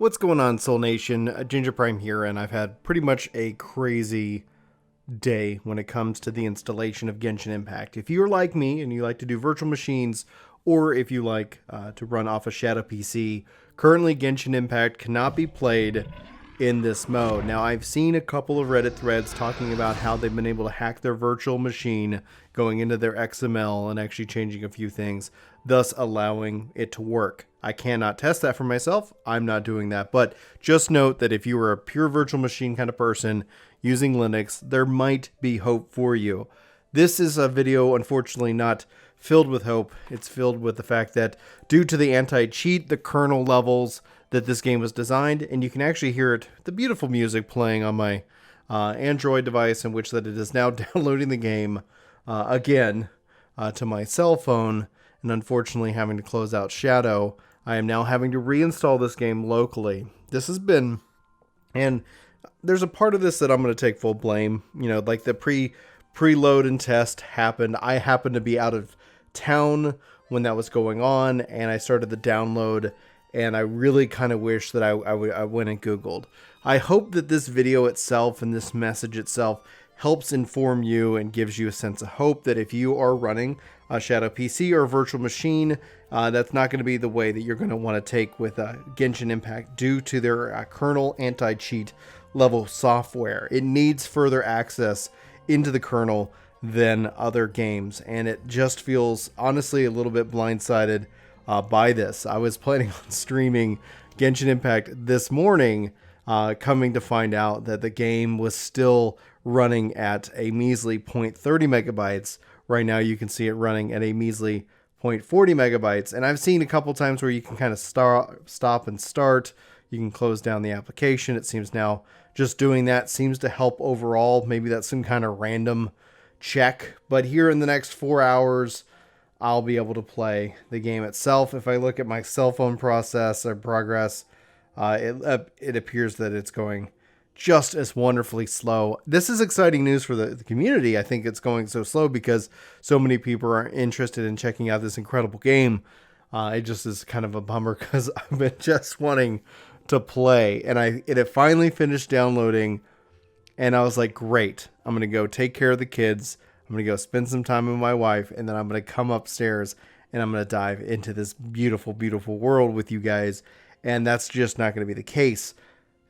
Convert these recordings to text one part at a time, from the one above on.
What's going on, Soul Nation? Ginger Prime here, and I've had pretty much a crazy day when it comes to the installation of Genshin Impact. If you're like me and you like to do virtual machines, or if you like to run off a Shadow PC, currently Genshin Impact cannot be played in this mode. Now, I've seen a couple of Reddit threads talking about how they've been able to hack their virtual machine, going into their XML and actually changing a few things, thus allowing it to work. I cannot test that for myself. I'm not doing that. But just note that if you are a pure virtual machine kind of person using Linux, there might be hope for you. This is a video, unfortunately, not filled with hope. It's filled with the fact that due to the anti-cheat, the kernel levels that this game was designed, and you can actually hear it, the beautiful music playing on my Android device, in which that it is now downloading the game again to my cell phone, and unfortunately having to close out Shadow. I am now having to reinstall this game locally. This has been, and there's a part of this that I'm going to take full blame. You know, like the preload and test happened. I happened to be out of town when that was going on, and I started the download, and I really kind of wish that I went and Googled. I hope that this video itself and this message itself helps inform you and gives you a sense of hope that if you are running a Shadow PC or a virtual machine, that's not going to be the way that you're going to want to take with Genshin Impact due to their kernel anti-cheat level software. It needs further access into the kernel than other games, and it just feels honestly a little bit blindsided by this. I was planning on streaming Genshin Impact this morning, coming to find out that the game was still running at a measly 0.30 megabytes. Right now you can see it running at a measly 0.40 megabytes, and I've seen a couple times where you can kind of stop and start. You can close down the application. It seems now just doing that seems to help overall. Maybe that's some kind of random check, but here in the next 4 hours I'll be able to play the game itself. If I look at my cell phone progress, it appears that it's going just as wonderfully slow. This is exciting news for the community. I think it's going so slow because so many people are interested in checking out this incredible game. It just is kind of a bummer because I've been just wanting to play, and it finally finished downloading, and I was like, great, I'm going to go take care of the kids. I'm going to go spend some time with my wife, and then I'm going to come upstairs and I'm going to dive into this beautiful, beautiful world with you guys. And that's just not going to be the case.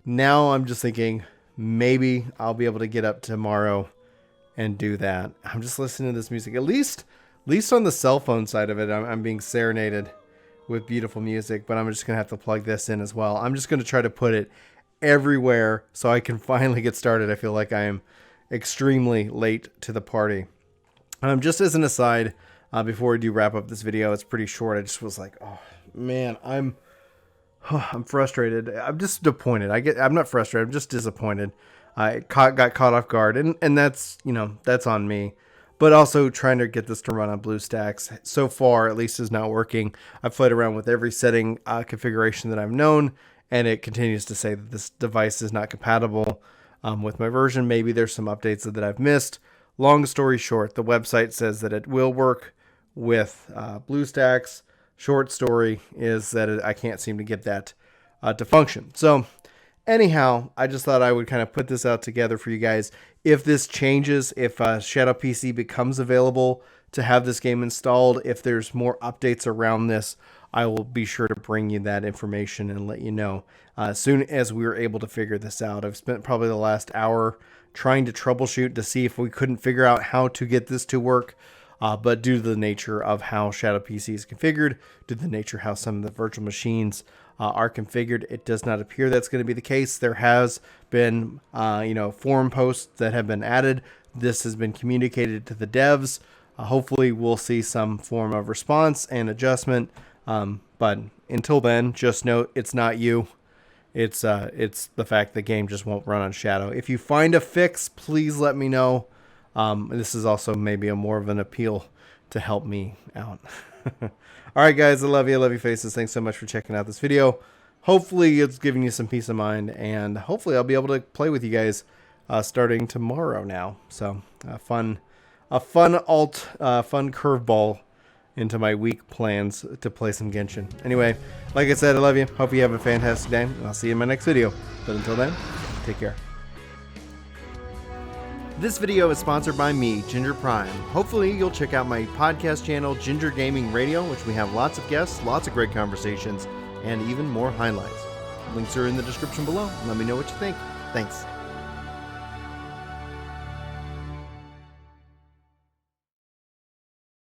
Now I'm just thinking maybe I'll be able to get up tomorrow and do that. I'm just listening to this music. At least on the cell phone side of it, I'm being serenaded with beautiful music, but I'm just going to have to plug this in as well. I'm just going to try to put it everywhere so I can finally get started. I feel like I am extremely late to the party. Just as an aside, before we do wrap up this video, it's pretty short. I just was like, oh man, I'm frustrated. I'm just disappointed. I'm not frustrated. I'm just disappointed. I got caught off guard, and that's, you know, that's on me. But also trying to get this to run on BlueStacks so far, at least, is not working. I've played around with every setting configuration that I've known, and it continues to say that this device is not compatible with my version. Maybe there's some updates that I've missed. Long story short, the website says that it will work with BlueStacks. Short story is that I can't seem to get that to function. So anyhow, I just thought I would kind of put this out together for you guys. If this changes, if Shadow PC becomes available to have this game installed, if there's more updates around this, I will be sure to bring you that information and let you know as soon as we were able to figure this out. I've spent probably the last hour trying to troubleshoot to see if we couldn't figure out how to get this to work. But due to the nature of how Shadow PC is configured, due to the nature of how some of the virtual machines are configured, it does not appear that's going to be the case. There has been, forum posts that have been added. This has been communicated to the devs. Hopefully we'll see some form of response and adjustment. But until then, just note it's not you. It's the fact the game just won't run on Shadow. If you find a fix, please let me know. This is also maybe a more of an appeal to help me out. All right, guys, I love you. I love you faces. Thanks so much for checking out this video. Hopefully it's giving you some peace of mind, and hopefully I'll be able to play with you guys starting tomorrow now. So fun curveball into my week plans to play some Genshin. Anyway, like I said, I love you. Hope you have a fantastic day, and I'll see you in my next video. But until then, take care. This video is sponsored by me, Ginger Prime. Hopefully you'll check out my podcast channel, Ginger Gaming Radio, which we have lots of guests, lots of great conversations, and even more highlights. Links are in the description below. Let me know what you think. Thanks.